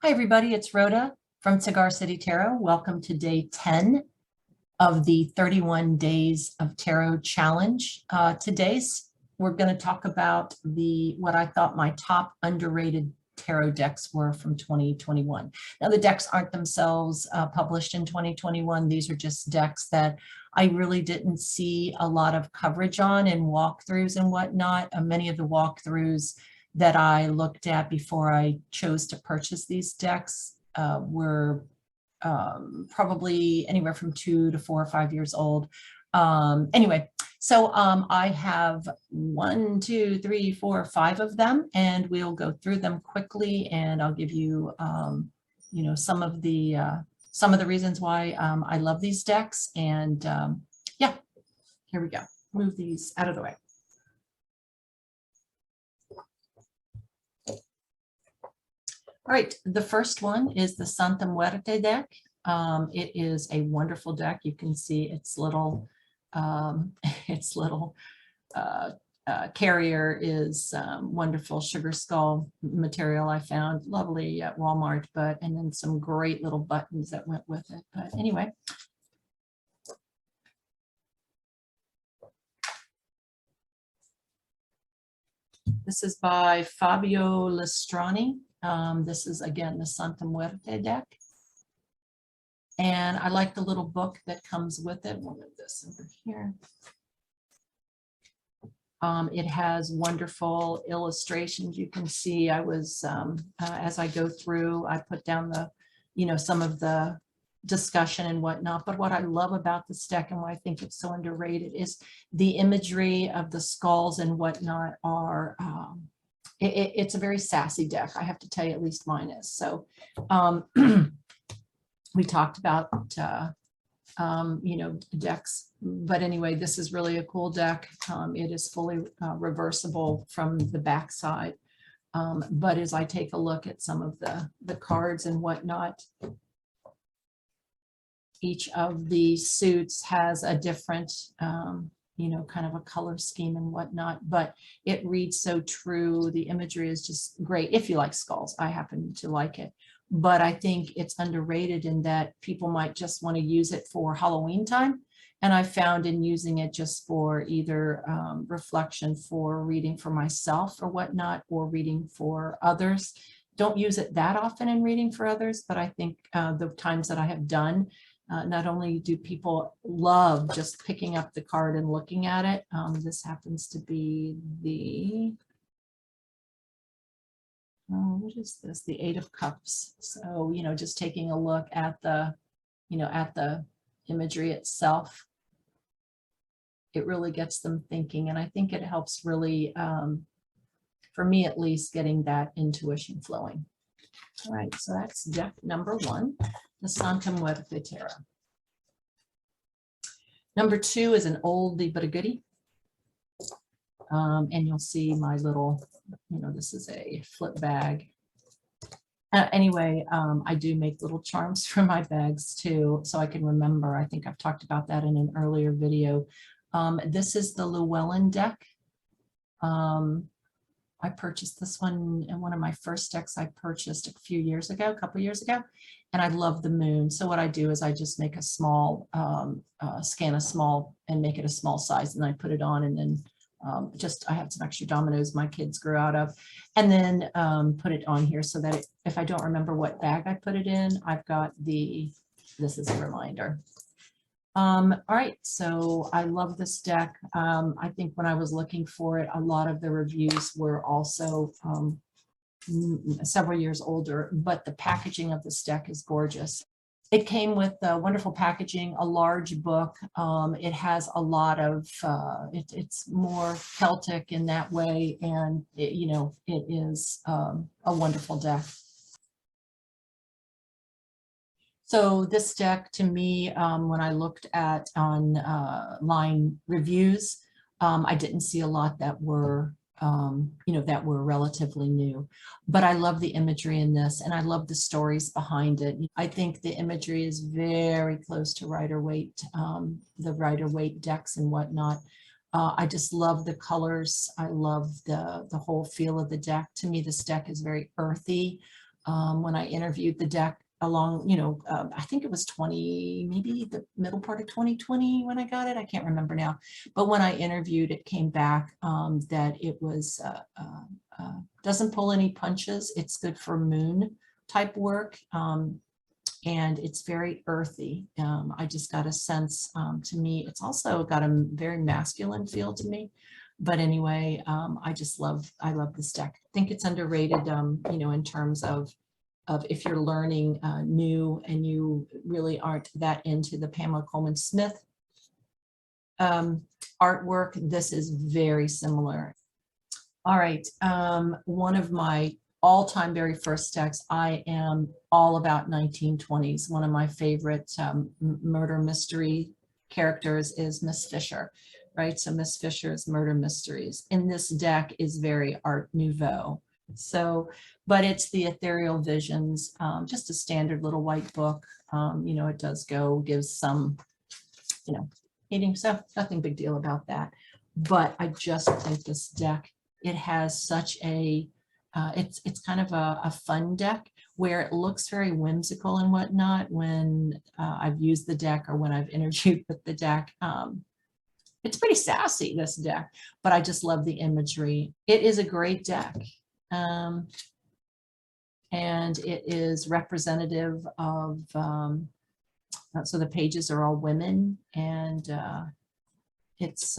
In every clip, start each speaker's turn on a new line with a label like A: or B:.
A: Hi, everybody. It's Rhoda from Cigar City Tarot. Welcome to day 10 of the 31 Days of Tarot Challenge. Today's we're going to talk about what I thought my top underrated tarot decks were from 2021. Now, the decks aren't themselves published in 2021. These are just decks that I really didn't see a lot of coverage on in walkthroughs and whatnot. Many of the walkthroughs that I looked at before I chose to purchase these decks were probably anywhere from 2 to 4 or 5 years old. Anyway, so I have 1, 2, 3, 4, 5 of them, and we'll go through them quickly, and I'll give you, some of the reasons why I love these decks. And yeah, here we go. Move these out of the way. All right, the first one is the Santa Muerte deck. It is a wonderful deck. You can see its little carrier is wonderful sugar skull material I found lovely at Walmart, and then some great little buttons that went with it. But anyway. This is by Fabio Lestrani. This is, again, the Santa Muerte deck. And I like the little book that comes with it. We'll move this over here. It has wonderful illustrations. You can see I was, as I go through, I put down some of the discussion and whatnot. But what I love about this deck and why I think it's so underrated is the imagery of the skulls and whatnot are, it's a very sassy deck. I have to tell you, at least mine is. So we talked about, decks, but anyway, this is really a cool deck. It is fully reversible from the back side. But as I take a look at some of the cards and whatnot, each of the suits has a different, kind of a color scheme and whatnot, but it reads so true. The imagery is just great. If you like skulls, I happen to like it, but I think it's underrated in that people might just want to use it for Halloween time. And I found in using it just for either reflection for reading for myself or whatnot, or reading for others. Don't use it that often in reading for others, but I think the times that I have done, not only do people love just picking up the card and looking at it, this happens to be the, what is this? The 8 of Cups. So, just taking a look at the, at the imagery itself, it really gets them thinking. And I think it helps really, for me at least, getting that intuition flowing. All right, so that's deck number 1. The Santa Muerte Tarot. Number 2 is an oldie but a goodie. And you'll see my little, this is a flip bag. Anyway, I do make little charms for my bags too, so I can remember. I think I've talked about that in an earlier video. This is the Lewellyn deck. I purchased this one in one of my first decks I purchased a couple years ago, and I love the moon. So what I do is I just make a small, scan a small and make it a small size, and I put it on, and then I had some extra dominoes my kids grew out of, and then put it on here so that if I don't remember what bag I put it in, I've got this is a reminder. All right, so I love this deck. I think when I was looking for it, a lot of the reviews were also several years older, but the packaging of this deck is gorgeous. It came with wonderful packaging, a large book. It has a lot of, it's more Celtic in that way, and it is a wonderful deck. So this deck, to me, when I looked at online reviews, I didn't see a lot that were, that were relatively new. But I love the imagery in this, and I love the stories behind it. I think the imagery is very close to Rider-Waite, the Rider-Waite decks and whatnot. I just love the colors. I love the whole feel of the deck. To me, this deck is very earthy. when I interviewed the deck along, I think it was maybe the middle part of 2020 when I got it. I can't remember now. But when I interviewed, it came back that it was doesn't pull any punches. It's good for moon type work. And it's very earthy. I just got a sense, to me, it's also got a very masculine feel to me. But anyway, I love this deck. I think it's underrated, in terms of if you're learning new and you really aren't that into the Pamela Coleman Smith artwork. This is very similar. All right, one of my all-time very first decks, I am all about 1920s. One of my favorite murder mystery characters is Miss Fisher, right? So Miss Fisher's Murder Mysteries. And this deck is very Art Nouveau. So, but it's the Ethereal Visions, just a standard little white book. It does gives some, eating stuff, nothing big deal about that. But I just think this deck, it has such a, it's kind of a fun deck where it looks very whimsical and whatnot when I've used the deck or when I've interviewed with the deck. It's pretty sassy, this deck, but I just love the imagery. It is a great deck. And it is representative of, so the pages are all women, and it's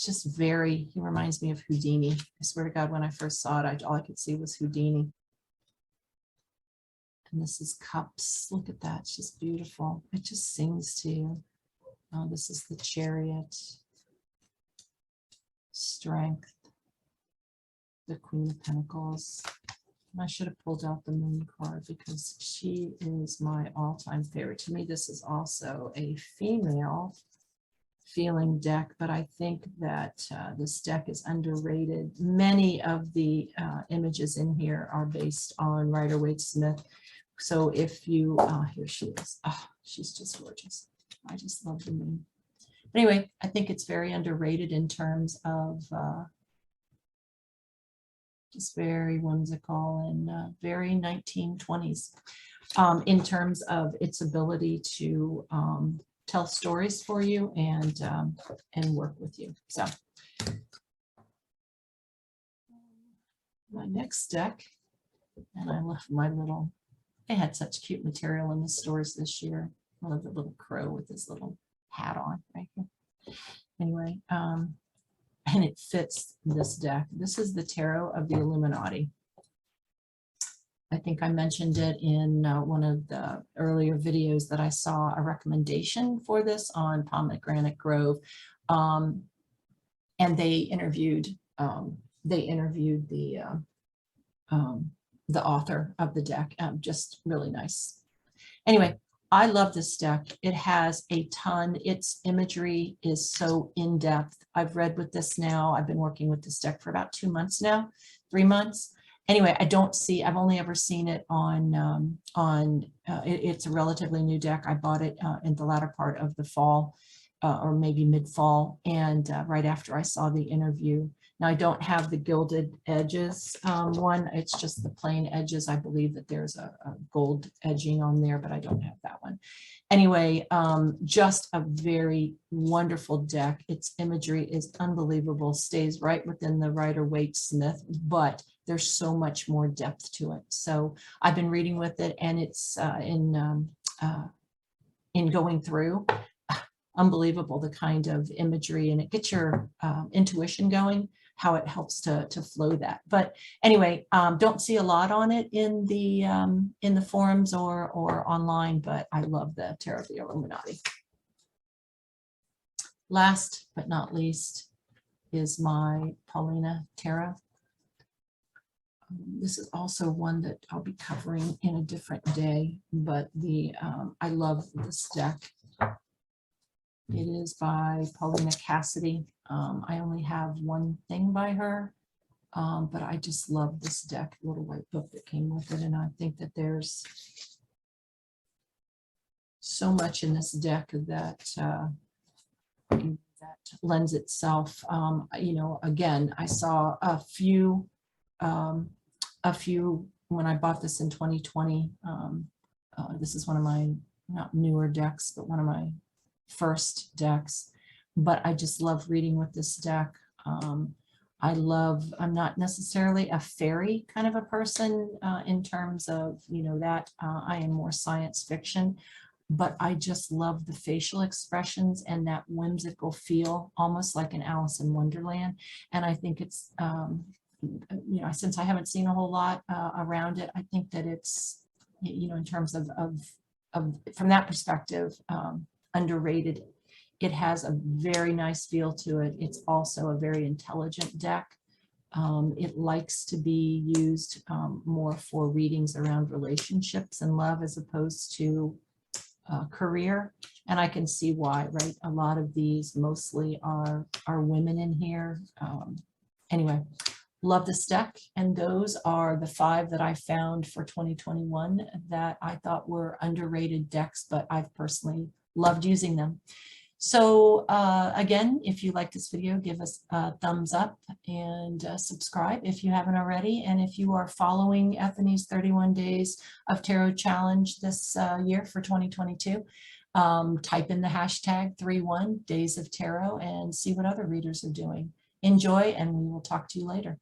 A: just very, he reminds me of Houdini. I swear to God, when I first saw it, all I could see was Houdini. And this is Cups. Look at that, it's just beautiful. It just sings to you. This is the Chariot, Strength, the Queen of Pentacles. And I should have pulled out the Moon card because she is my all-time favorite. To me, this is also a female feeling deck, but I think that this deck is underrated. Many of the images in here are based on Rider-Waite-Smith. So if you, here she is. Oh, she's just gorgeous. I just love the moon. Anyway, I think it's very underrated in terms of just very whimsical and very 1920s in terms of its ability to tell stories for you and work with you. So my next deck, and I love my little, they had such cute material in the stores this year. I love the little crow with his little hat on right here. Anyway, and it fits this deck. This is the Tarot of the Illuminati. I think I mentioned it in one of the earlier videos that I saw a recommendation for this on Pomegranate Grove. And they interviewed the author of the deck. Just really nice. Anyway, I love this deck. It has a ton. Its imagery is so in-depth. I've read with this now. I've been working with this deck for about 2 months now, 3 months. Anyway, I've only ever seen it on, it's a relatively new deck. I bought it in the latter part of the fall or maybe mid-fall, and right after I saw the interview. Now I don't have the gilded edges one, it's just the plain edges. I believe that there's a gold edging on there, but I don't have that one. Anyway, just a very wonderful deck. Its imagery is unbelievable, stays right within the Rider-Waite-Smith, but there's so much more depth to it. So I've been reading with it, and it's in going through, unbelievable the kind of imagery, and it gets your intuition going, how it helps to flow that. But anyway, don't see a lot on it in the forums or online, but I love the Tarot of the Illuminati. Last but not least is my Paulina Tarot. This is also one that I'll be covering in a different day, but I love this deck. It is by Paulina Cassidy. I only have one thing by her, but I just love this deck, little white book that came with it. And I think that there's so much in this deck that lends itself. Again, I saw a few when I bought this in 2020, this is one of my, not newer decks, but one of my first decks. But I just love reading with this deck. I'm not necessarily a fairy kind of a person in terms of, that I am more science fiction, but I just love the facial expressions and that whimsical feel, almost like an Alice in Wonderland. And I think it's, since I haven't seen a whole lot around it, I think that it's, in terms of from that perspective, underrated. It has a very nice feel to it. It's also a very intelligent deck. It likes to be used more for readings around relationships and love as opposed to career. And I can see why, right? A lot of these mostly are women in here. Anyway, love this deck. And those are the 5 that I found for 2021 that I thought were underrated decks, but I've personally loved using them. So again, if you like this video, give us a thumbs up and subscribe if you haven't already. And if you are following Ethony's 31 Days of Tarot Challenge this year for 2022, type in the hashtag 31 Days of Tarot and see what other readers are doing. Enjoy, and we will talk to you later.